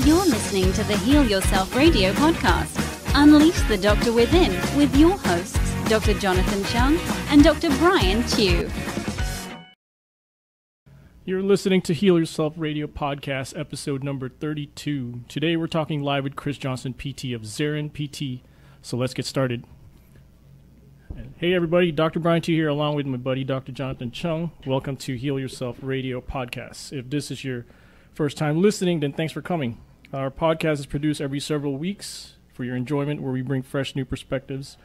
You're listening to the Heal Yourself Radio podcast. Unleash the Doctor Within with your hosts, Dr. Jonathan Chung and Dr. Brian Chew. You're listening to Heal Yourself Radio podcast, episode number 32. Today we're talking live with Chris Johnson, PT of Zarin PT. So let's get started. Hey everybody, Dr. Brian Chew here along with my buddy Dr. Jonathan Chung. Welcome to Heal Yourself Radio podcast. If this is your first time listening, then thanks for coming. Our podcast is produced every several weeks for your enjoyment, where we bring fresh new perspectives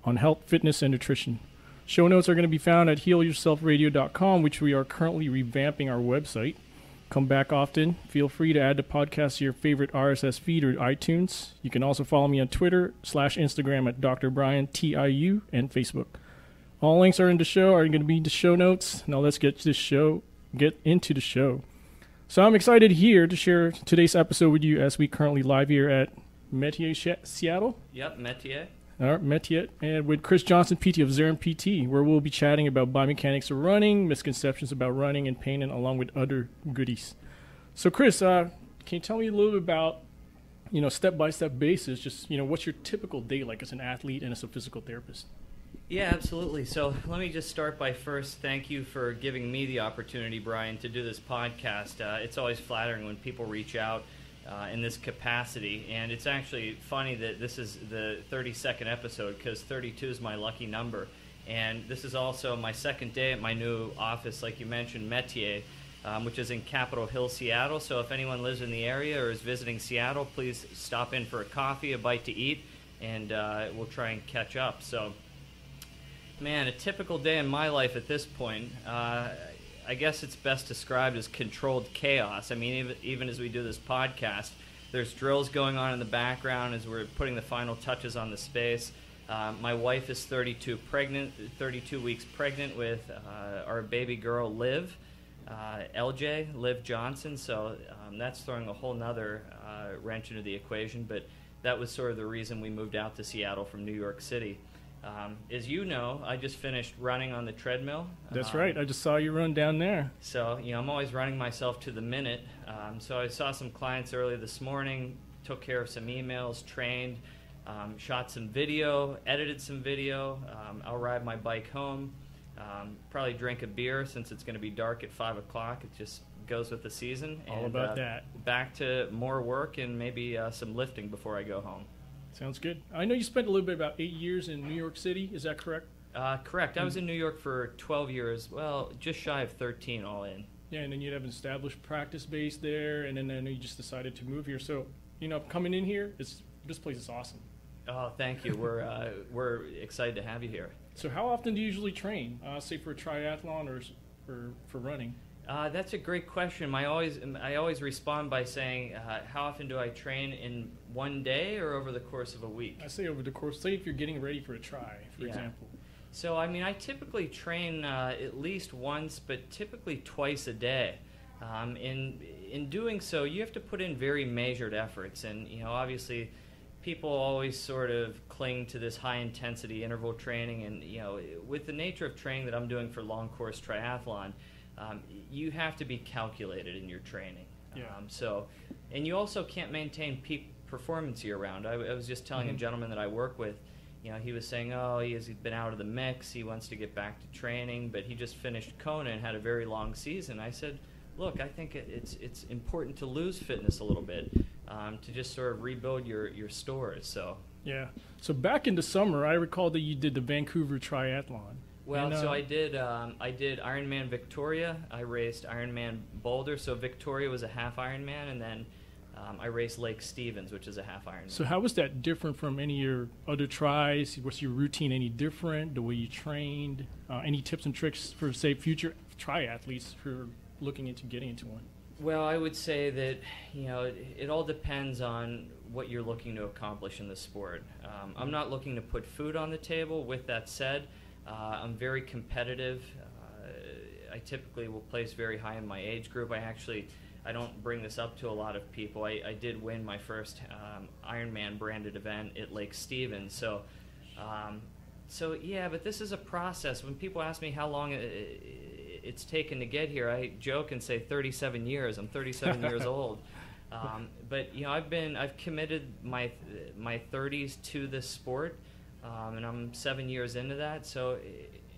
on health, fitness, and nutrition. Show notes are going to be found at healyourselfradio.com, which we are currently revamping our website. Come back often. Feel free to add the podcast to your favorite RSS feed or iTunes. You can also follow me on Twitter/Instagram at Dr. Brian TIU and Facebook. All links are in the show, are going to be in the show notes. Now let's get into the show. So I'm excited here to share today's episode with you as we currently live here at Metier, Seattle. Yep, Metier. Metier, and with Chris Johnson, PT of Zarin PT, where we'll be chatting about biomechanics of running, misconceptions about running and pain, and along with other goodies. So Chris, can you tell me a little bit about, step-by-step basis, just, what's your typical day like as an athlete and as a physical therapist? Yeah, absolutely. So let me just start by first thank you for giving me the opportunity, Brian, to do this podcast. It's always flattering when people reach out in this capacity, and it's actually funny that this is the 32nd episode because 32 is my lucky number, and this is also my second day at my new office, like you mentioned, Metier, which is in Capitol Hill, Seattle. So if anyone lives in the area or is visiting Seattle, please stop in for a coffee, a bite to eat, and we'll try and catch up. So, man, a typical day in my life at this point, I guess it's best described as controlled chaos. I mean, even as we do this podcast, there's drills going on in the background as we're putting the final touches on the space. My wife is 32 weeks pregnant with our baby girl, Liv Johnson. So that's throwing a whole nother wrench into the equation. But that was sort of the reason we moved out to Seattle from New York City. As you know, I just finished running on the treadmill. That's right. I just saw you run down there. So, I'm always running myself to the minute. So I saw some clients earlier this morning, took care of some emails, trained, shot some video, edited some video. I'll ride my bike home, probably drink a beer since it's going to be dark at 5 o'clock. It just goes with the season. All about that. Back to more work and maybe some lifting before I go home. Sounds good. I know you spent a little bit, about 8 years in New York City. Is that correct? Correct. I was in New York for 12 years. Well, just shy of 13 all in. Yeah, and then you'd have an established practice base there, and then I know you just decided to move here. So, coming in here, this place is awesome. Oh, thank you. We're excited to have you here. So how often do you usually train, say for a triathlon or for running? That's a great question. I always respond by saying, how often do I train in one day or over the course of a week? I say over the course, say if you're getting ready for a tri, for example. So, I typically train at least once, but typically twice a day. In doing so, you have to put in very measured efforts. And, obviously, people always sort of cling to this high-intensity interval training. And, with the nature of training that I'm doing for long-course triathlon, you have to be calculated in your training. Yeah. And you also can't maintain peak performance year-round. I was just telling a gentleman that I work with, he was saying, he's been out of the mix, he wants to get back to training, but he just finished Kona and had a very long season. I said, look, I think it's important to lose fitness a little bit, to just sort of rebuild your stores. So yeah. So back in the summer, I recall that you did the Vancouver Triathlon. Well, so I did Ironman Victoria. I raced Ironman Boulder. So Victoria was a half Ironman, and then I raced Lake Stevens, which is a half Ironman. So how was that different from any of your other tries? Was your routine any different? The way you trained? Any tips and tricks for, say, future triathletes who are looking into getting into one? Well, I would say that, it all depends on what you're looking to accomplish in the sport. I'm not looking to put food on the table. With that said, I'm very competitive. I typically will place very high in my age group. I don't bring this up to a lot of people. I did win my first Ironman branded event at Lake Stevens. So yeah, but this is a process. When people ask me how long it's taken to get here, I joke and say 37 years. I'm 37 years old. But I've committed my 30s to this sport, and I'm 7 years into that. So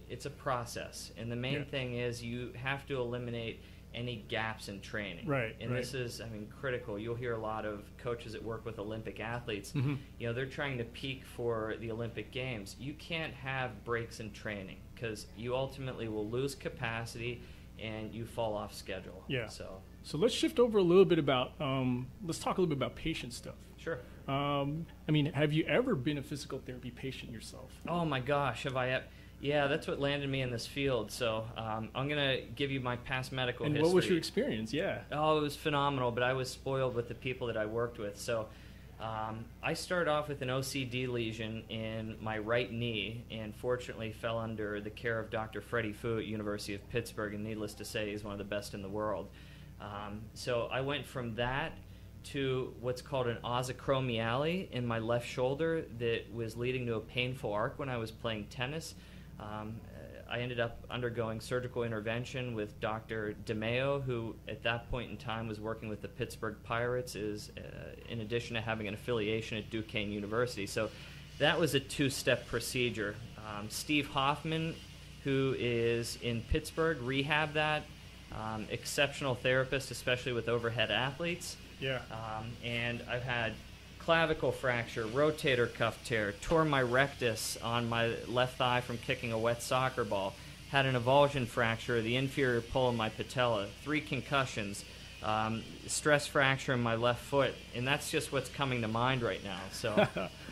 it's a process, and the main thing is you have to eliminate any gaps in training. Right. And this is, critical. You'll hear a lot of coaches that work with Olympic athletes. Mm-hmm. They're trying to peak for the Olympic Games. You can't have breaks in training because you ultimately will lose capacity and you fall off schedule. Yeah. So let's shift over a little bit about, let's talk a little bit about patient stuff. Sure. Have you ever been a physical therapy patient yourself? Oh my gosh, have I? Yeah, that's what landed me in this field. So I'm going to give you my past medical history. And what was your experience? Yeah. Oh, it was phenomenal, but I was spoiled with the people that I worked with. So I started off with an OCD lesion in my right knee and fortunately fell under the care of Dr. Freddie Fu at University of Pittsburgh, and needless to say, he's one of the best in the world. So I went from that to what's called an ossicromiale in my left shoulder that was leading to a painful arc when I was playing tennis. I ended up undergoing surgical intervention with Dr. DeMeo, who at that point in time was working with the Pittsburgh Pirates, in addition to having an affiliation at Duquesne University. So that was a two-step procedure. Steve Hoffman, who is in Pittsburgh, rehabbed that. Exceptional therapist, especially with overhead athletes. Yeah. And I've had clavicle fracture, rotator cuff tear, tore my rectus on my left thigh from kicking a wet soccer ball, had an avulsion fracture, the inferior pole of my patella, 3 concussions, stress fracture in my left foot, and that's just what's coming to mind right now. So,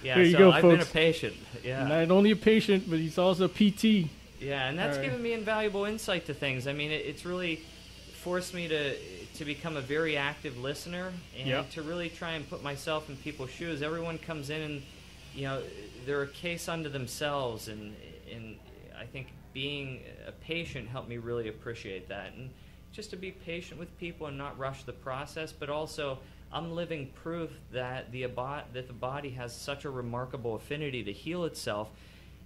yeah, there you so go, I've folks. been a patient. Yeah. Not only a patient, but he's also a PT. Yeah, and that's All right. given me invaluable insight to things. It's really forced me to become a very active listener and to really try and put myself in people's shoes. Everyone comes in and, they're a case unto themselves, and I think being a patient helped me really appreciate that. And just to be patient with people and not rush the process, but also I'm living proof that the body has such a remarkable affinity to heal itself,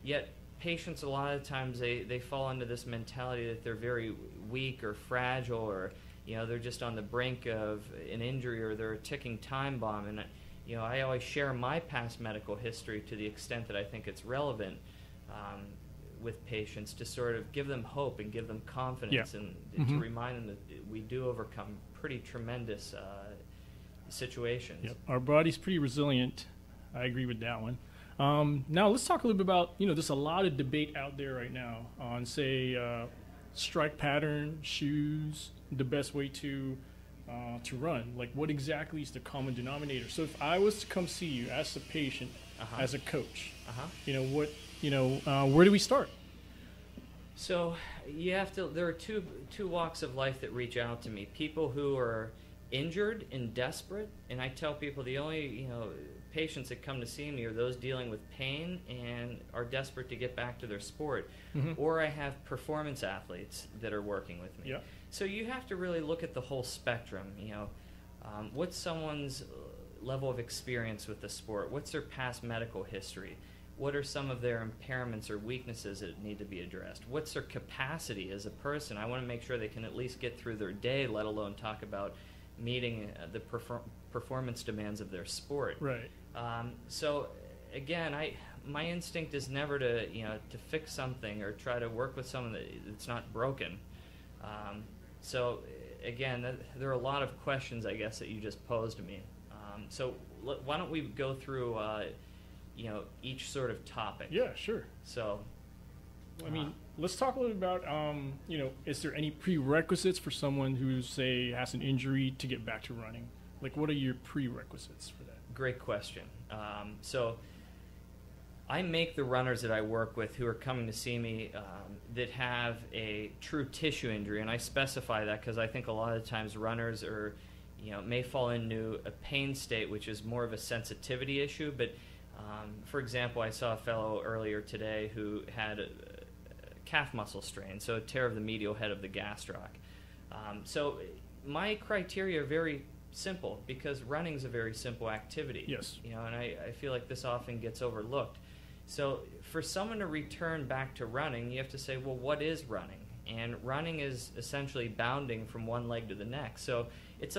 yet patients a lot of times they fall into this mentality that they're very weak or fragile, or they're just on the brink of an injury, or they're a ticking time bomb. And I always share my past medical history to the extent that I think it's relevant with patients, to sort of give them hope and give them confidence, and to remind them that we do overcome pretty tremendous situations. Yep. Our body's pretty resilient. I agree with that one. Now let's talk a little bit about, there's a lot of debate out there right now on, say, strike pattern, shoes, the best way to run. Like, what exactly is the common denominator? So if I was to come see you as a patient, as a coach, where do we start? So you have to. There are two walks of life that reach out to me. People who are injured and desperate, and I tell people the only patients that come to see me are those dealing with pain and are desperate to get back to their sport. Or I have performance athletes that are working with me. Yep. So you have to really look at the whole spectrum. What's someone's level of experience with the sport? What's their past medical history? What are some of their impairments or weaknesses that need to be addressed? What's their capacity as a person? I want to make sure they can at least get through their day, let alone talk about meeting the performance demands of their sport. Right. So again, my instinct is never to fix something or try to work with someone that's not broken. So again, there are a lot of questions, I guess, that you just posed to me. So why don't we go through each sort of topic? Yeah, sure. So let's talk a little about is there any prerequisites for someone who, say, has an injury to get back to running? Like, what are your prerequisites for that? Great question. So I make the runners that I work with who are coming to see me that have a true tissue injury, and I specify that because I think a lot of times runners are, may fall into a pain state, which is more of a sensitivity issue. But for example, I saw a fellow earlier today who had a calf muscle strain, so a tear of the medial head of the gastroc. So my criteria are very simple because running is a very simple activity. Yes. And I feel like this often gets overlooked. So for someone to return back to running, you have to say, well, what is running? And running is essentially bounding from one leg to the next. So it's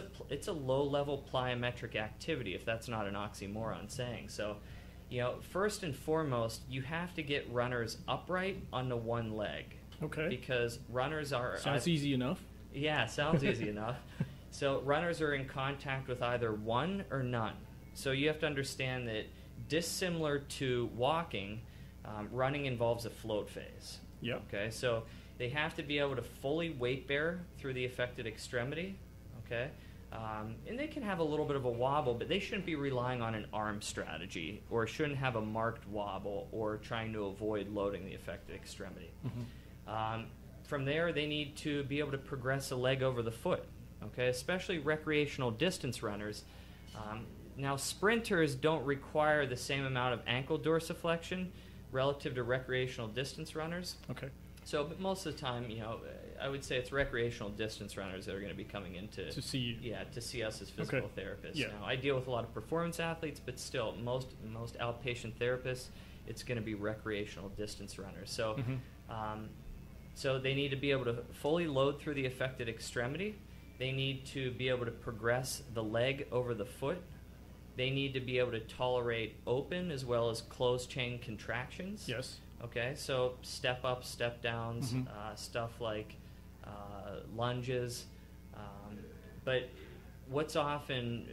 a low-level plyometric activity, if that's not an oxymoron saying. So, first and foremost, you have to get runners upright on the one leg. Okay. Because runners are... Sounds easy enough. Yeah, sounds easy enough. So runners are in contact with either one or none. So you have to understand that dissimilar to walking, running involves a float phase. Yep. Okay, so they have to be able to fully weight bear through the affected extremity. Okay, and they can have a little bit of a wobble, but they shouldn't be relying on an arm strategy, or shouldn't have a marked wobble, or trying to avoid loading the affected extremity. From there, they need to be able to progress a leg over the foot. Okay, especially recreational distance runners. Now, sprinters don't require the same amount of ankle dorsiflexion relative to recreational distance runners. Okay. So, but most of the time, I would say it's recreational distance runners that are going to be coming in to see you. Yeah, to see us as physical therapists. Yeah. Now, I deal with a lot of performance athletes, but still, most outpatient therapists, it's going to be recreational distance runners. So, so they need to be able to fully load through the affected extremity. They need to be able to progress the leg over the foot. They need to be able to tolerate open as well as closed chain contractions. Yes. Okay, so step up, step downs, stuff like lunges. But what's often,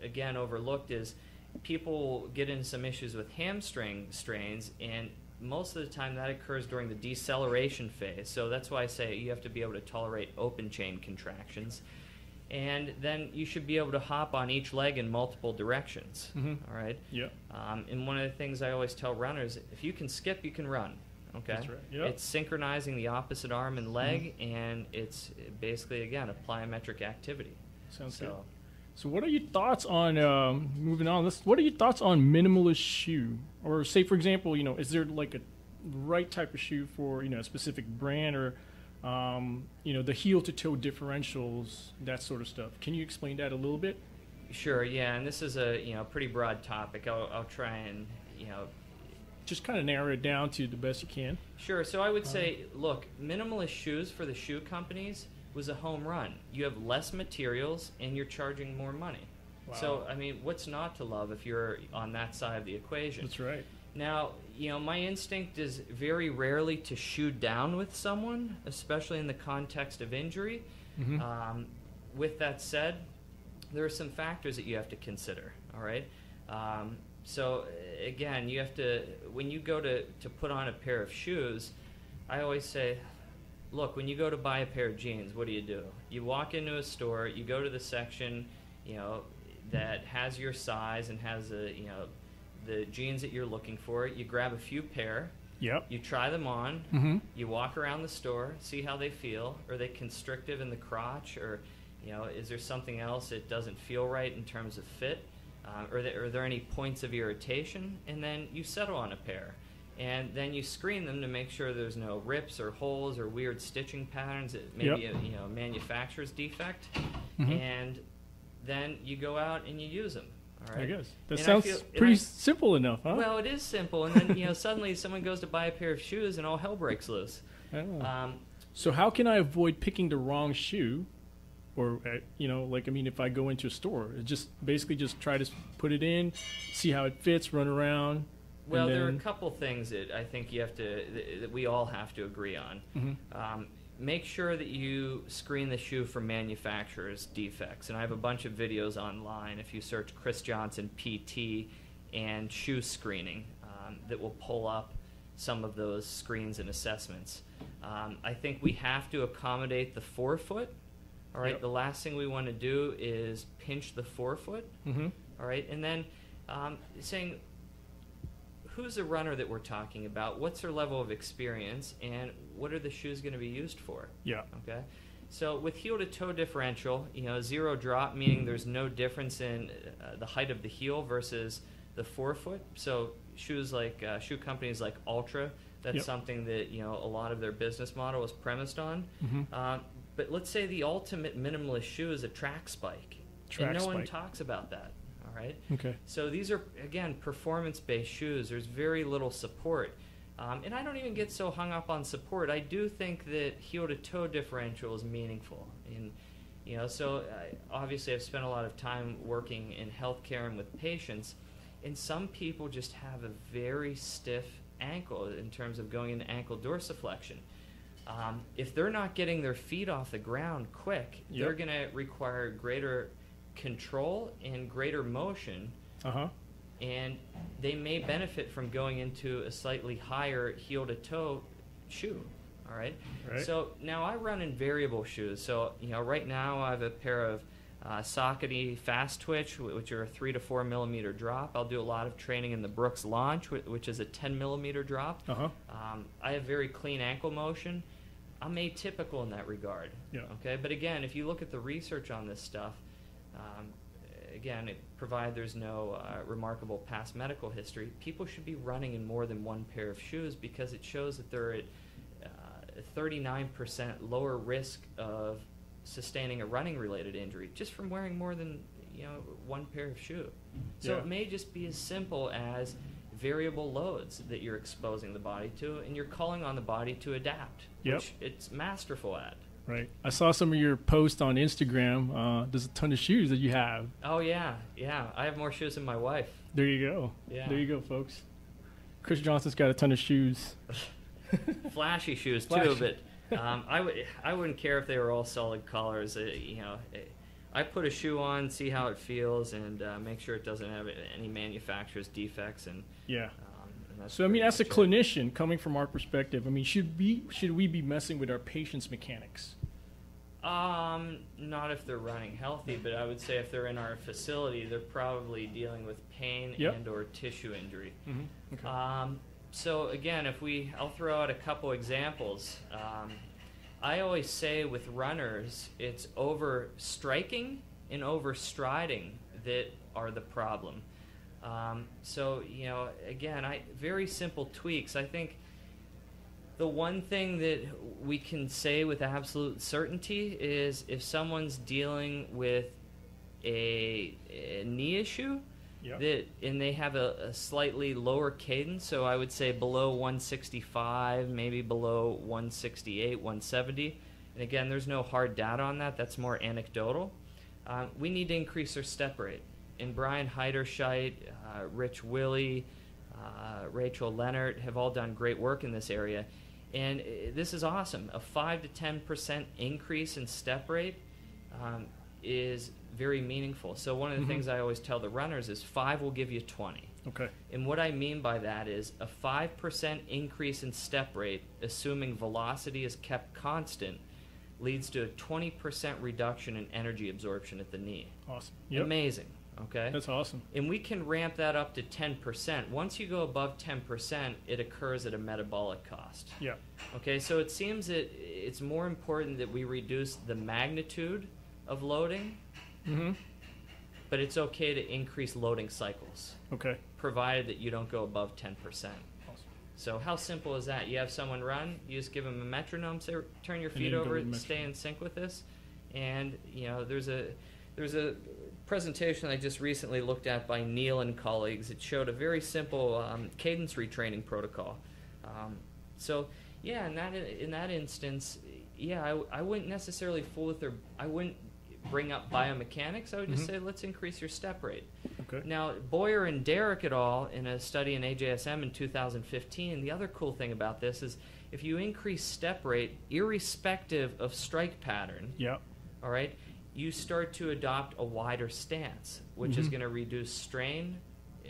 again, overlooked is people get into some issues with hamstring strains, and most of the time that occurs during the deceleration phase. So that's why I say you have to be able to tolerate open chain contractions. And then you should be able to hop on each leg in multiple directions. All right? Yeah. And one of the things I always tell runners, if you can skip, you can run. Okay? That's right. Yep. It's synchronizing the opposite arm and leg, and it's basically, again, a plyometric activity. Sounds good. So what are your thoughts on, moving on, what are your thoughts on minimalist shoe? Or say, for example, is there like a right type of shoe for, a specific brand, or, the heel-to-toe differentials, that sort of stuff? Can you explain that a little bit? Sure, yeah, and this is a pretty broad topic. I'll try and, just kind of narrow it down to the best you can. Sure, so I would say, look, minimalist shoes for the shoe companies was a home run. You have less materials and you're charging more money. Wow. So, I mean, what's not to love if you're on that side of the equation? That's right. Now, my instinct is very rarely to shoe down with someone, especially in the context of injury. With that said, there are some factors that you have to consider, all right? So, again, you have to, when you go to put on a pair of shoes, I always say, look, when you go to buy a pair of jeans, what do? You walk into a store, you go to the section, that has your size and has the jeans that you're looking for. You grab a few pair. Yep. You try them on. You walk around the store, see how they feel. Are they constrictive in the crotch, or is there something else that doesn't feel right in terms of fit? Are there any points of irritation? And then you settle on a pair. And then you screen them to make sure there's no rips or holes or weird stitching patterns that may be a manufacturer's defect. And then you go out and you use them. All right? I guess. That And sounds pretty simple enough, huh? Well, it is simple. And then, suddenly someone goes to buy a pair of shoes and all hell breaks loose. So how can I avoid picking the wrong shoe? Or, if I go into a store, just try to put it in, see how it fits, run around. Well, there are a couple things that I think that we all have to agree on. Make sure that you screen the shoe for manufacturer's defects. And I have a bunch of videos online. If you search Chris Johnson PT and shoe screening, that will pull up some of those screens and assessments. I think we have to accommodate the forefoot. All right. Yep. The last thing we want to do is pinch the forefoot. All right. And then saying, who's the runner that we're talking about? What's their level of experience, and what are the shoes going to be used for? Yeah. Okay. So with heel-to-toe differential, zero drop, meaning there's no difference in the height of the heel versus the forefoot. So shoes like shoe companies like Altra, that's something that a lot of their business model is premised on. But let's say the ultimate minimalist shoe is a track spike, and no one talks about that. Right? Okay. So these are, again, performance-based shoes. There's very little support. And I don't even get so hung up on support. I do think that heel-to-toe differential is meaningful. And, So obviously I've spent a lot of time working in healthcare and with patients, and some people just have a very stiff ankle in terms of going into ankle dorsiflexion. If they're not getting their feet off the ground quick, they're going to require greater control and greater motion, and they may benefit from going into a slightly higher heel-to-toe shoe. All right. So now I run in variable shoes. So right now I have a pair of Saucony Fast Twitch, which are a 3 to 4 millimeter drop. I'll do a lot of training in the Brooks Launch, which is a 10 millimeter drop. I have very clean ankle motion. I'm atypical in that regard. Okay. But again, if you look at the research on this stuff, again, provided there's no remarkable past medical history, people should be running in more than one pair of shoes because it shows that they're at 39% lower risk of sustaining a running-related injury just from wearing more than one pair of shoe. So it may just be as simple as variable loads that you're exposing the body to, and you're calling on the body to adapt, which it's masterful at. Right. I saw some of your posts on Instagram. There's a ton of shoes that you have. Oh, yeah. I have more shoes than my wife. There you go. Yeah. There you go, folks. Chris Johnson's got a ton of shoes. Flashy shoes too, but I wouldn't care if they were all solid colors. I put a shoe on, see how it feels, and make sure it doesn't have any manufacturer's defects. And so as a clinician, coming from our perspective, should we be messing with our patients' mechanics? Not if they're running healthy, but I would say if they're in our facility, they're probably dealing with pain and or tissue injury. Okay. So again, I'll throw out a couple examples. I always say with runners, it's over striking and over striding that are the problem. Again, very simple tweaks. I think the one thing that we can say with absolute certainty is if someone's dealing with a knee issue, and they have a slightly lower cadence, so I would say below 165, maybe below 168, 170. And again, there's no hard data on that. That's more anecdotal. We need to increase their step rate. And Brian Heiderscheit, Rich Willey, Rachel Leonard have all done great work in this area. And this is awesome. A 5 to 10% increase in step rate is very meaningful. So one of the things I always tell the runners is 5 will give you 20. Okay. And what I mean by that is a 5% increase in step rate, assuming velocity is kept constant, leads to a 20% reduction in energy absorption at the knee. Awesome. Amazing. Okay. That's awesome. And we can ramp that up to 10%. Once you go above 10%, it occurs at a metabolic cost. Yeah. Okay, so it seems that it's more important that we reduce the magnitude of loading, but it's okay to increase loading cycles. Okay. Provided that you don't go above 10%. Awesome. So how simple is that? You have someone run, you just give them a metronome, say, turn your feet over, stay in sync with this, and there's a presentation I just recently looked at by Neil and colleagues. It showed a very simple cadence retraining protocol. In that instance, I wouldn't necessarily fool with I wouldn't bring up biomechanics. I would just say, let's increase your step rate. Okay. Now, Boyer and Derrick et al. In a study in AJSM in 2015, the other cool thing about this is if you increase step rate, irrespective of strike pattern, all right, you start to adopt a wider stance, which is going to reduce strain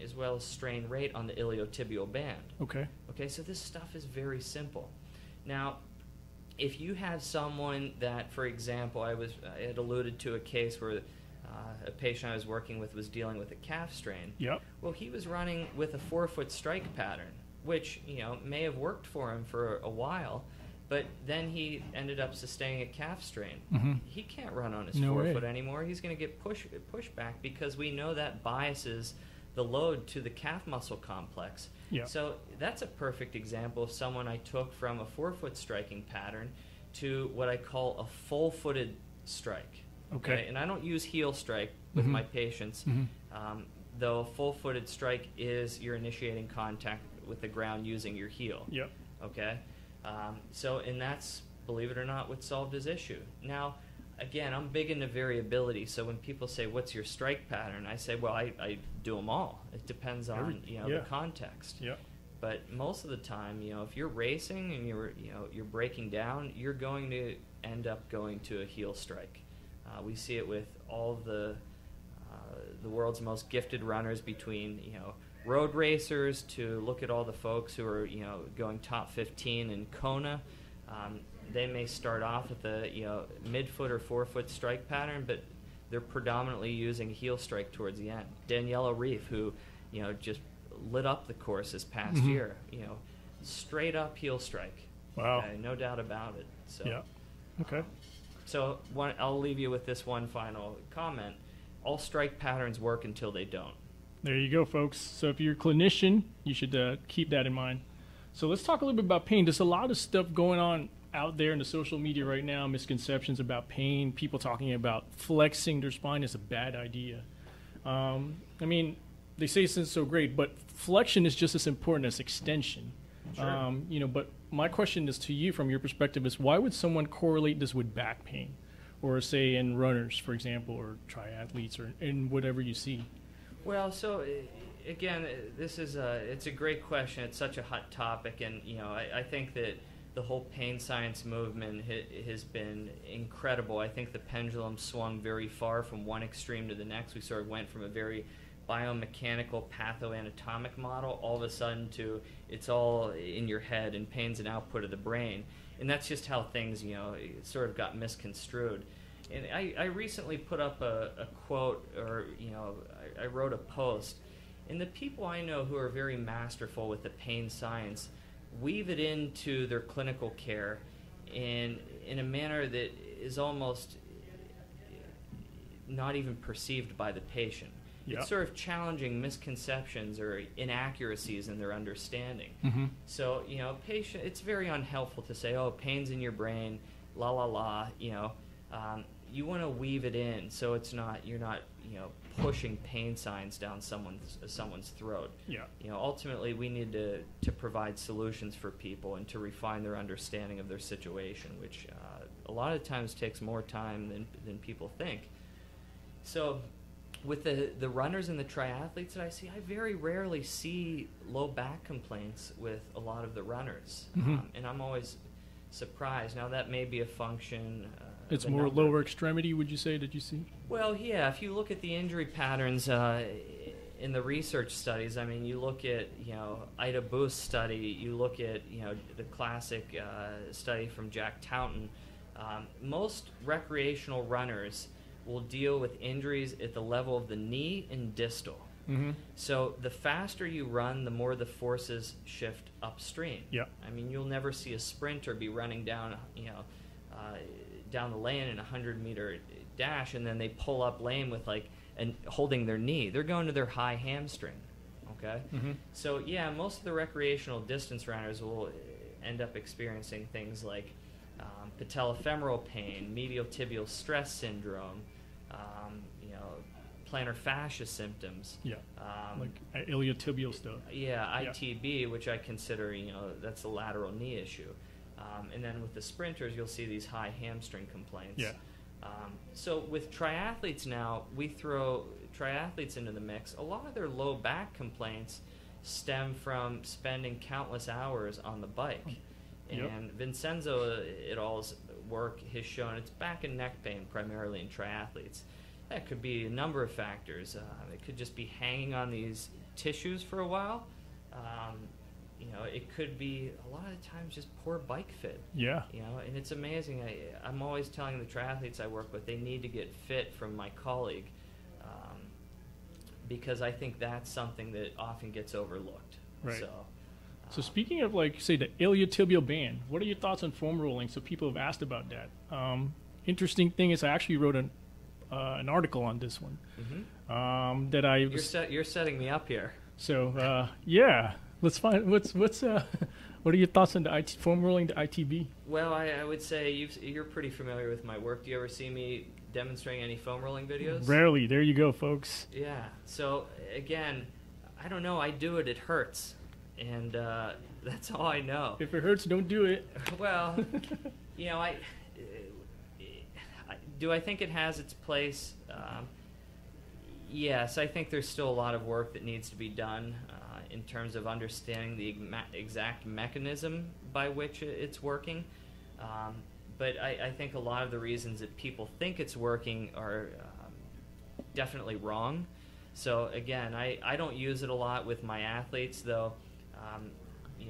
as well as strain rate on the iliotibial band. Okay. Okay, so this stuff is very simple. Now, if you have someone that, for example, I had alluded to a case where a patient I was working with was dealing with a calf strain. Well, he was running with a 4-foot strike pattern, which may have worked for him for a while, but then he ended up sustaining a calf strain. He can't run on his 4-foot anymore. He's going to get pushed back because we know that biases the load to the calf muscle complex. So that's a perfect example of someone I took from a 4-foot striking pattern to what I call a full-footed strike. Okay. And I don't use heel strike with my patients, though a full-footed strike is you're initiating contact with the ground using your heel. Okay. And that's, believe it or not, what solved his issue. Now, again, I'm big into variability. So when people say, "What's your strike pattern?" I say, "Well, I do them all. It depends on the context." Yeah. But most of the time, if you're racing and you're breaking down, you're going to end up going to a heel strike. We see it with all the world's most gifted runners, between road racers to look at all the folks who are going top 15 in Kona. They may start off with a mid-foot or forefoot strike pattern, but they're predominantly using heel strike towards the end. Daniela Reef, who just lit up the course this past year, straight up heel strike. Wow. No doubt about it. So, yeah. Okay. So I'll leave you with this one final comment. All strike patterns work until they don't. There you go, folks. So if you're a clinician, you should keep that in mind. So let's talk a little bit about pain. There's a lot of stuff going on out there in the social media right now, misconceptions about pain, people talking about flexing their spine is a bad idea. I mean, they say it's so great, but flexion is just as important as extension. Sure. But my question is to you, from your perspective, is why would someone correlate this with back pain, or say in runners, for example, or triathletes, or in whatever you see? Well, so again, it's a great question. It's such a hot topic, and I think that the whole pain science movement has been incredible. I think the pendulum swung very far from one extreme to the next. We sort of went from a very biomechanical pathoanatomic model all of a sudden to it's all in your head and pain's an output of the brain, and that's just how things sort of got misconstrued. And I recently put up a quote, or I wrote a post, and the people I know who are very masterful with the pain science weave it into their clinical care in a manner that is almost not even perceived by the patient. Yeah. It's sort of challenging misconceptions or inaccuracies in their understanding. Mm-hmm. So, patient, it's very unhelpful to say, "Oh, pain's in your brain, la la la." You want to weave it in so you're not pushing pain signs down someone's throat. Yeah. Ultimately, we need to provide solutions for people and to refine their understanding of their situation, which a lot of times takes more time than people think. So with the runners and the triathletes that I see, I very rarely see low back complaints with a lot of the runners. Mm-hmm. And I'm always surprised. Now, that may be a function it's more lower extremity, would you say, that you see? Well, yeah. If you look at the injury patterns in the research studies, I mean, you look at Ida Booth's study, you look at the classic study from Jack Taunton. Most recreational runners will deal with injuries at the level of the knee and distal. Mm-hmm. So the faster you run, the more the forces shift upstream. Yeah. I mean, you'll never see a sprinter be running down, down the lane in a 100-meter dash, and then they pull up lane with and holding their knee. They're going to their high hamstring. Okay. Mm-hmm. So yeah, most of the recreational distance runners will end up experiencing things like patellofemoral pain, medial tibial stress syndrome, plantar fascia symptoms. Yeah. Like iliotibial stuff. Yeah, ITB, which I consider, that's a lateral knee issue. And then with the sprinters, you'll see these high hamstring complaints. Yeah. So with triathletes now, we throw triathletes into the mix. A lot of their low back complaints stem from spending countless hours on the bike. Yep. And Vincenzo et al.'s work has shown it's back and neck pain primarily in triathletes. That could be a number of factors. It could just be hanging on these tissues for a while. It could be a lot of times just poor bike fit. Yeah. And it's amazing. I'm always telling the triathletes I work with they need to get fit from my colleague because I think that's something that often gets overlooked. Right. So speaking of, say, the iliotibial band, what are your thoughts on foam rolling? So people have asked about that. Interesting thing is I actually wrote an article on this one. Mm-hmm. That I you're setting me up here. So yeah, let's find what are your thoughts on the foam rolling, the ITB? Well, I would say you're pretty familiar with my work. Do you ever see me demonstrating any foam rolling videos? Rarely. There you go, folks. Yeah. So again, I don't know. I do it. It hurts, and that's all I know. If it hurts, don't do it. Well, Do I think it has its place? Yes, I think there's still a lot of work that needs to be done in terms of understanding the exact mechanism by which it's working. But I think a lot of the reasons that people think it's working are definitely wrong. So again, I don't use it a lot with my athletes, though.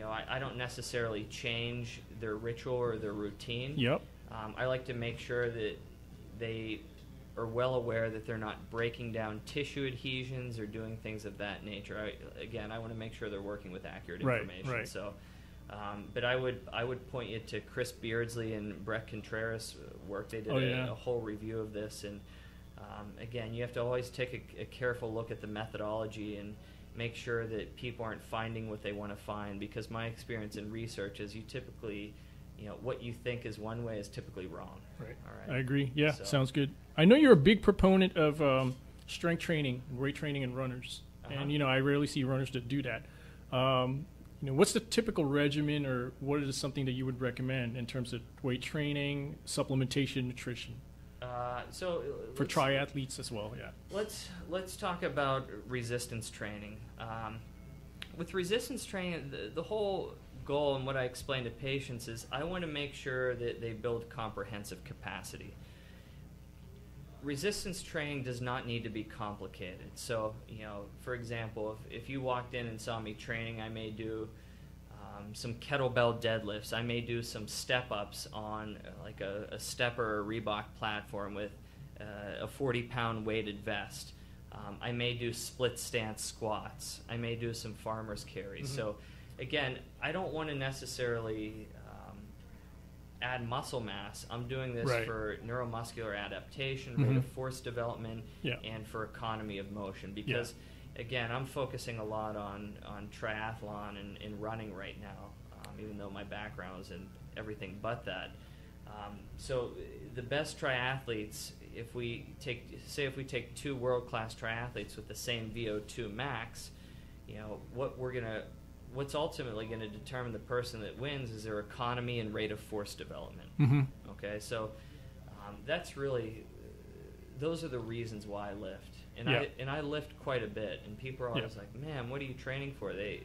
I don't necessarily change their ritual or their routine. Yep. I like to make sure that they are well aware that they're not breaking down tissue adhesions or doing things of that nature. I want to make sure they're working with accurate information. Right. So, but I would point you to Chris Beardsley and Brett Contreras' work. They did a whole review of this, and again, you have to always take a careful look at the methodology and make sure that people aren't finding what they want to find, because my experience in research is you typically, what you think is one way is typically wrong. Right. All right. I agree. Yeah, sounds good. I know you're a big proponent of strength training, weight training, and runners. And, I rarely see runners that do that. What's the typical regimen, or what is something that you would recommend in terms of weight training, supplementation, nutrition? For triathletes as well, yeah. Let's talk about resistance training. With resistance training, the whole goal and what I explain to patients is I want to make sure that they build comprehensive capacity. Resistance training does not need to be complicated. So, for example, if you walked in and saw me training, I may do some kettlebell deadlifts. I may do some step-ups on like a stepper or Reebok platform with a 40-pound weighted vest. I may do split stance squats. I may do some farmer's carries. So again, I don't want to necessarily add muscle mass. I'm doing this for neuromuscular adaptation, rate of force development, and for economy of motion, because again, I'm focusing a lot on triathlon and running right now, even though my background is in everything but that. So the best triathletes, if we take two world-class triathletes with the same VO2 max, what's ultimately going to determine the person that wins is their economy and rate of force development. Okay, so that's really, those are the reasons why I lift. And I lift quite a bit, and people are always like, "Man, what are you training for?" They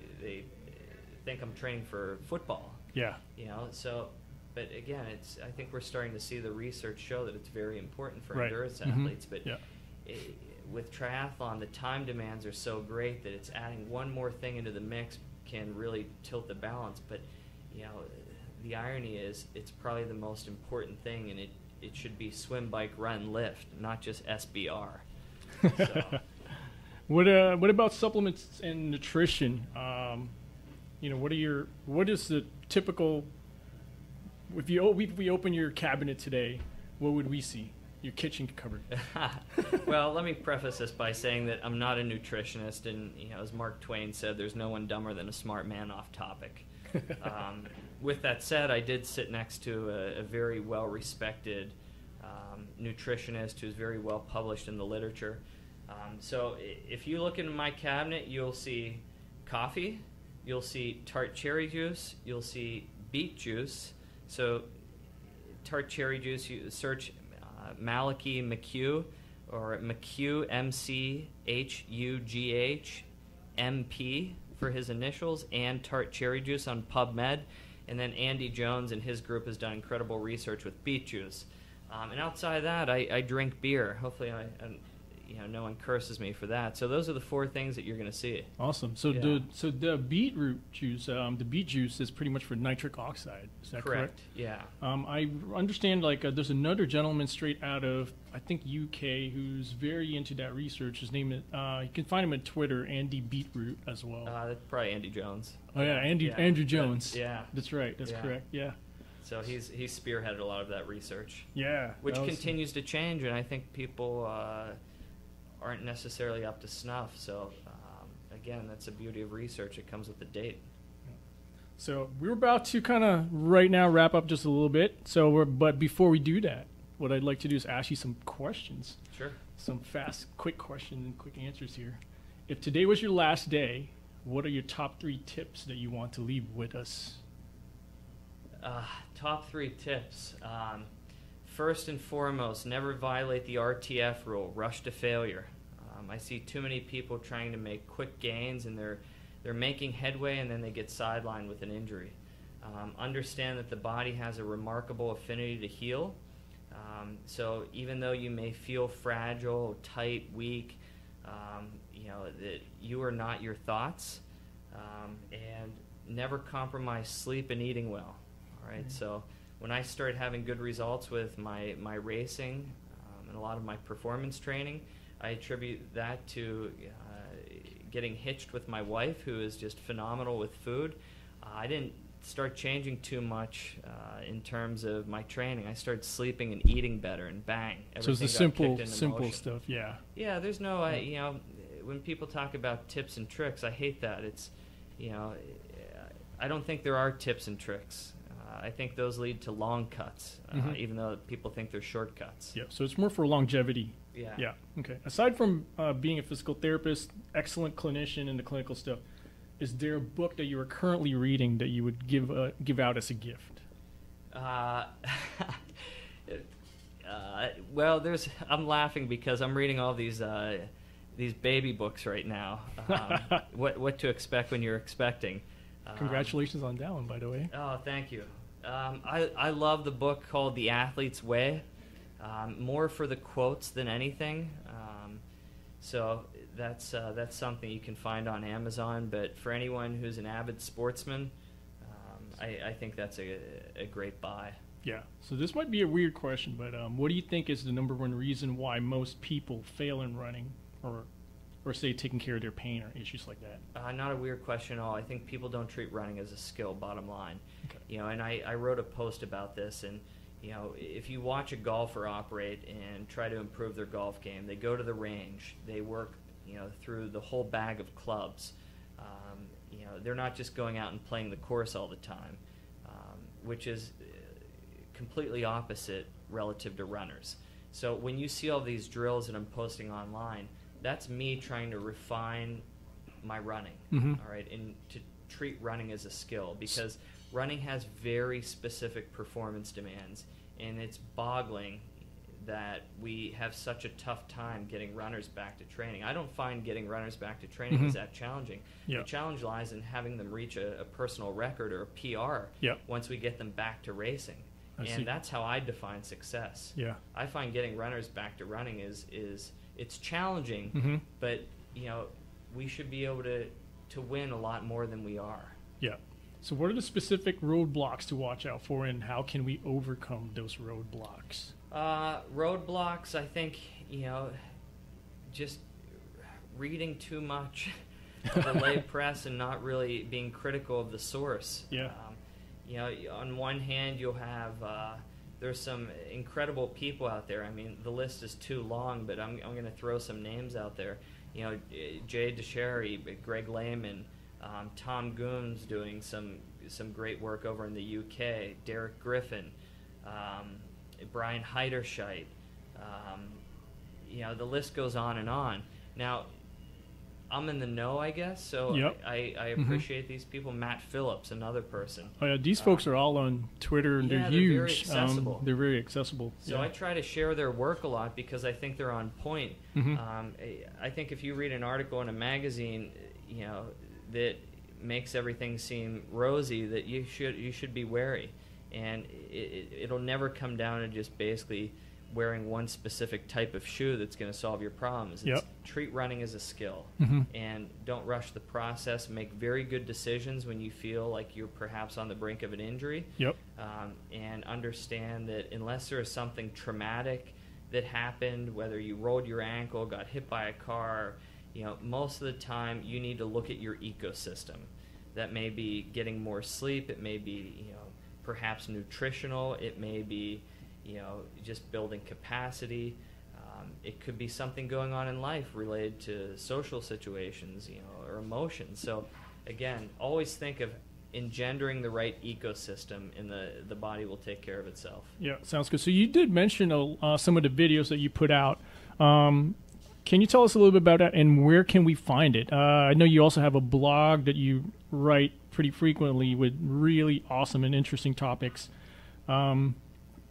think I'm training for football. Yeah. So, but again, I think we're starting to see the research show that it's very important for endurance athletes. But with triathlon, the time demands are so great that it's adding one more thing into the mix can really tilt the balance. But the irony is it's probably the most important thing, and it should be swim, bike, run, lift, not just SBR. So. What about supplements and nutrition? What is the typical? If we open your cabinet today, what would we see? Your kitchen cupboard. Well, let me preface this by saying that I'm not a nutritionist, and as Mark Twain said, there's no one dumber than a smart man off topic. With that said, I did sit next to a very well-respected nutritionist who's very well published in the literature. So if you look into my cabinet, you'll see coffee, you'll see tart cherry juice, you'll see beet juice. So tart cherry juice, you search Malachi McHugh, or McHugh, M-C-H-U-G-H, M-P for his initials, and tart cherry juice on PubMed. And then Andy Jones and his group has done incredible research with beet juice. And outside of that, I drink beer. Hopefully no one curses me for that. So those are the four things that you're going to see. Awesome. So the beetroot juice, the beet juice is pretty much for nitric oxide. Is that correct? Yeah. I understand there's another gentleman straight out of, I think, UK who's very into that research. His name is, you can find him on Twitter, Andy Beetroot as well. That's probably Andy Jones. Oh yeah, Andrew Jones. Yeah. That's right. That's correct. Yeah. So he's spearheaded a lot of that research. Yeah. Which continues to change, and I think people aren't necessarily up to snuff. So again, that's the beauty of research. It comes with the date. So we're about to kind of right now wrap up just a little bit. But before we do that, what I'd like to do is ask you some questions. Sure. Some fast, quick questions and quick answers here. If today was your last day, what are your top 3 tips that you want to leave with us? Top 3 tips. first and foremost, never violate the RTF rule, rush to failure. I see too many people trying to make quick gains, and they're making headway, and then they get sidelined with an injury. Understand that the body has a remarkable affinity to heal. So even though you may feel fragile, tight, weak, that you are not your thoughts, and never compromise sleep and eating well. All right. So when I started having good results with my racing and a lot of my performance training, I attribute that to getting hitched with my wife, who is just phenomenal with food. I didn't start changing too much in terms of my training. I started sleeping and eating better, and bang, so it's the simple stuff. Yeah. Yeah. There's no, when people talk about tips and tricks, I hate that. It's, I don't think there are tips and tricks. I think those lead to long cuts, even though people think they're shortcuts. Yeah. So it's more for longevity. Yeah. Yeah. Okay. Aside from being a physical therapist, excellent clinician in the clinical stuff, is there a book that you are currently reading that you would give out as a gift? Well, I'm laughing because I'm reading all these baby books right now. What to expect when you're expecting. Congratulations on that one, by the way. Oh, thank you. I love the book called The Athlete's Way. More for the quotes than anything. So that's something you can find on Amazon. But for anyone who's an avid sportsman, I think that's a great buy. Yeah. So this might be a weird question, but what do you think is the number one reason why most people fail in running, or say taking care of their pain or issues like that? Not a weird question at all. I think people don't treat running as a skill, bottom line. Okay. And I wrote a post about this, and if you watch a golfer operate and try to improve their golf game, they go to the range, they work through the whole bag of clubs. They're not just going out and playing the course all the time, which is completely opposite relative to runners. So when you see all these drills that I'm posting online, that's me trying to refine my running, all right, and to treat running as a skill, because running has very specific performance demands, and it's boggling that we have such a tough time getting runners back to training. I don't find getting runners back to training is that challenging. Yeah. The challenge lies in having them reach a personal record or a PR once we get them back to racing. And that's how I define success. Yeah. I find getting runners back to running is it's challenging, but we should be able to win a lot more than we are. Yeah. So what are the specific roadblocks to watch out for, and how can we overcome those roadblocks? Roadblocks, I think, just reading too much of the lay press and not really being critical of the source. Yeah. On one hand, you'll have there's some incredible people out there. I mean, the list is too long, but I'm going to throw some names out there. Jay Deshary, Greg Lehman, Tom Gooms doing some great work over in the UK, Derek Griffin, Brian Heiderscheit. The list goes on and on. Now, I'm in the know, I guess, so I appreciate these people. Matt Phillips, another person. Oh, yeah, these folks are all on Twitter, and they're huge. Very accessible. They're very accessible. So I try to share their work a lot because I think they're on point. I think if you read an article in a magazine, that makes everything seem rosy, that you should be wary, and it'll never come down to just basically wearing one specific type of shoe that's going to solve your problems. Treat running as a skill, and don't rush the process. Make very good decisions when you feel like you're perhaps on the brink of an injury, and understand that unless there is something traumatic that happened, whether you rolled your ankle, got hit by a car, most of the time you need to look at your ecosystem. That may be getting more sleep, it may be perhaps nutritional, it may be just building capacity. It could be something going on in life related to social situations, or emotions. So again, always think of engendering the right ecosystem, and the body will take care of itself. Yeah, sounds good. So you did mention some of the videos that you put out. Can you tell us a little bit about that, and where can we find it? I know you also have a blog that you write pretty frequently with really awesome and interesting topics.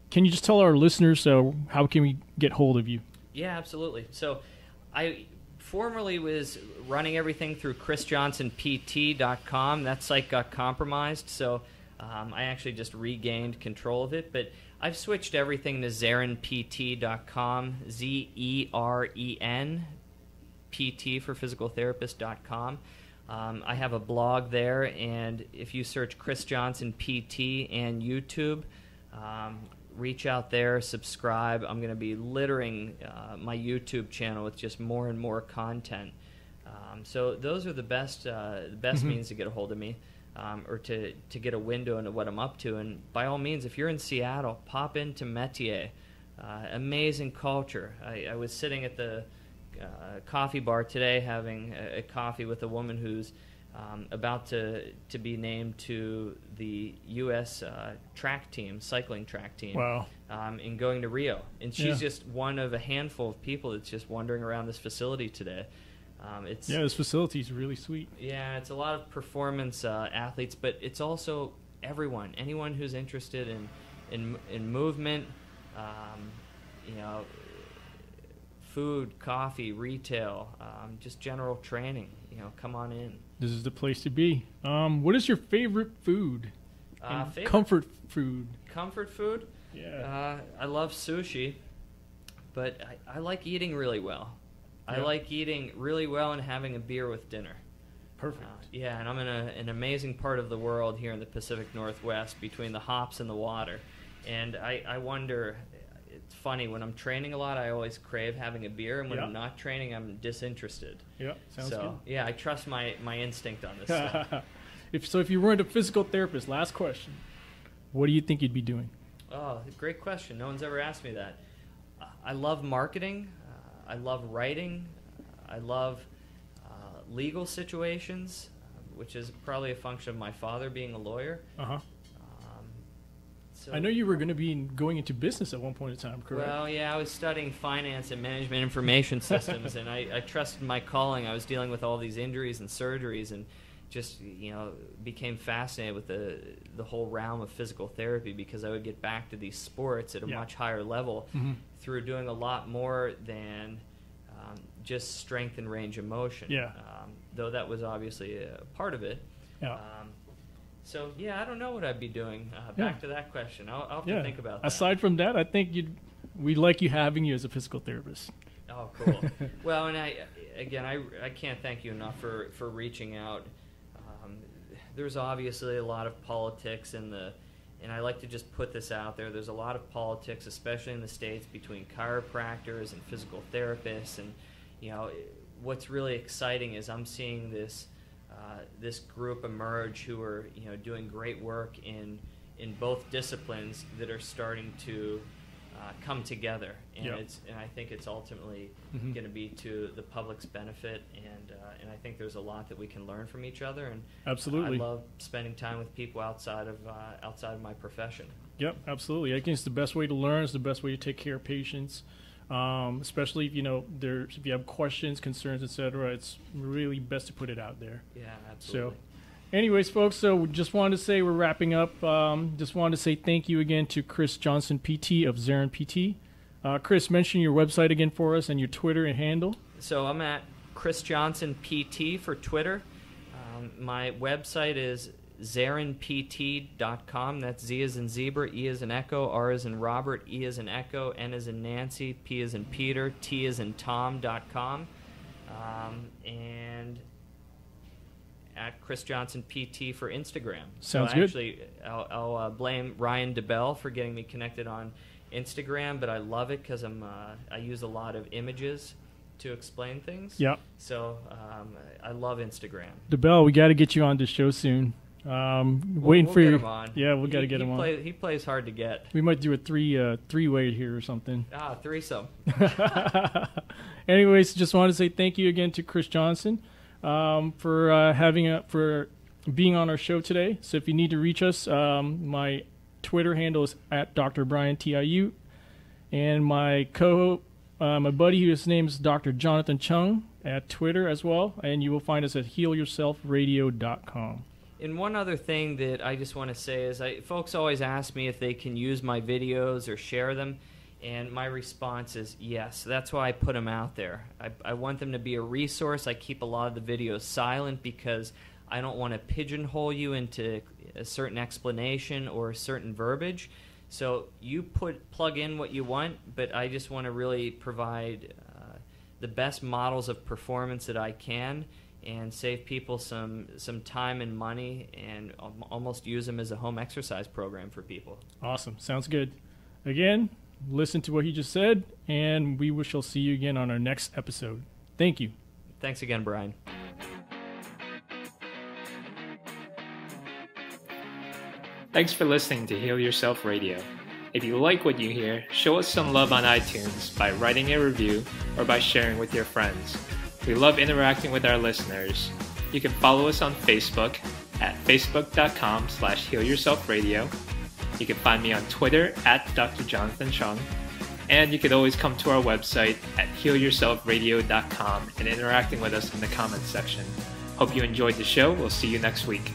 can you just tell our listeners how can we get hold of you? Yeah, absolutely. So I formerly was running everything through chrisjohnsonpt.com. That site got compromised, so I actually just regained control of it. But I've switched everything to zerenpt.com, ZEREN, PT for physicaltherapist.com. I have a blog there, and if you search Chris Johnson PT and YouTube, reach out there, subscribe. I'm going to be littering my YouTube channel with just more and more content. So those are the best means to get a hold of me, or to get a window into what I'm up to. And by all means, if you're in Seattle, pop into Metier. Amazing culture. I was sitting at the coffee bar today having a coffee with a woman who's about to be named to the U.S. cycling track team. Wow. And going to Rio. And she's just one of a handful of people that's just wandering around this facility today. This facility is really sweet. Yeah, it's a lot of performance athletes, but it's also anyone who's interested in movement, food, coffee, retail, just general training. Come on in. This is the place to be. What is your favorite food? Comfort food. Comfort food? Yeah. I love sushi, but I like eating really well. I like eating really well and having a beer with dinner. Perfect. And I'm in an amazing part of the world here in the Pacific Northwest between the hops and the water. And I wonder, it's funny, when I'm training a lot, I always crave having a beer, and when I'm not training, I'm disinterested. Yeah, sounds good. Yeah, I trust my instinct on this stuff. If you weren't a physical therapist, last question, what do you think you'd be doing? Oh, great question. No one's ever asked me that. I love marketing. I love writing. I love legal situations, which is probably a function of my father being a lawyer. Uh-huh. I know you were going to be going into business at one point in time, correct? Well, yeah, I was studying finance and management information systems, and I trusted my calling. I was dealing with all these injuries and surgeries, and just became fascinated with the whole realm of physical therapy, because I would get back to these sports at a much higher level through doing a lot more than just strength and range of motion. Yeah. Though that was obviously a part of it. Yeah. So, I don't know what I'd be doing. Back to that question. I'll have to think about that. Aside from that, I think we like having you as a physical therapist. Oh, cool. Well, and I can't thank you enough for reaching out. There's obviously a lot of politics and I like to just put this out there. There's a lot of politics, especially in the States, between chiropractors and physical therapists. And, what's really exciting is I'm seeing this group emerge who are doing great work in both disciplines that are starting to come together, and I think it's ultimately going to be to the public's benefit, and I think there's a lot that we can learn from each other, and absolutely, I love spending time with people outside of my profession. Yep, absolutely. I think it's the best way to learn. It's the best way to take care of patients. Especially if if you have questions, concerns, etc. It's really best to put it out there. Yeah, absolutely. So, anyways, folks, so we just wanted to say we're wrapping up. Just wanted to say thank you again to Chris Johnson, PT of Zeren PT. Chris, mention your website again for us and your Twitter and handle. So I'm at Chris Johnson PT for Twitter. My website is zerenpt.com. That's Z as in zebra, E as in echo, R as in Robert, E as in echo, N as in Nancy, P as in Peter, T as in Tom.com. And at Chris Johnson PT for Instagram. Sounds good. Actually, I'll blame Ryan DeBell for getting me connected on Instagram, but I love it because I use a lot of images to explain things. Yeah. So I love Instagram. DeBell, we got to get you on the show soon. Waiting for get you. Him on. Yeah, we got to get him on. He plays hard to get. We might do a three-way here or something. Threesome. Anyways, just want to say thank you again to Chris Johnson for being on our show today. So if you need to reach us, my Twitter handle is at Dr. Brian TIU, and my buddy, whose name is Dr. Jonathan Chung, at Twitter as well, and you will find us at healyourselfradio.com. And one other thing that I just want to say is folks always ask me if they can use my videos or share them, and my response is yes. That's why I put them out there. I want them to be a resource. I keep a lot of the videos silent because I don't want to pigeonhole you into a certain explanation or a certain verbiage. So you plug in what you want, but I just want to really provide the best models of performance that I can, and save people some time and money, and almost use them as a home exercise program for people. Awesome. Sounds good. Again, listen to what he just said, and we shall see you again on our next episode. Thank you. Thanks again, Brian. Thanks for listening to Heal Yourself Radio. If you like what you hear, show us some love on iTunes by writing a review or by sharing with your friends. We love interacting with our listeners. You can follow us on Facebook at facebook.com/healyourselfradio. You can find me on Twitter at Dr. Jonathan Chung. And you can always come to our website at healyourselfradio.com and interacting with us in the comments section. Hope you enjoyed the show. We'll see you next week.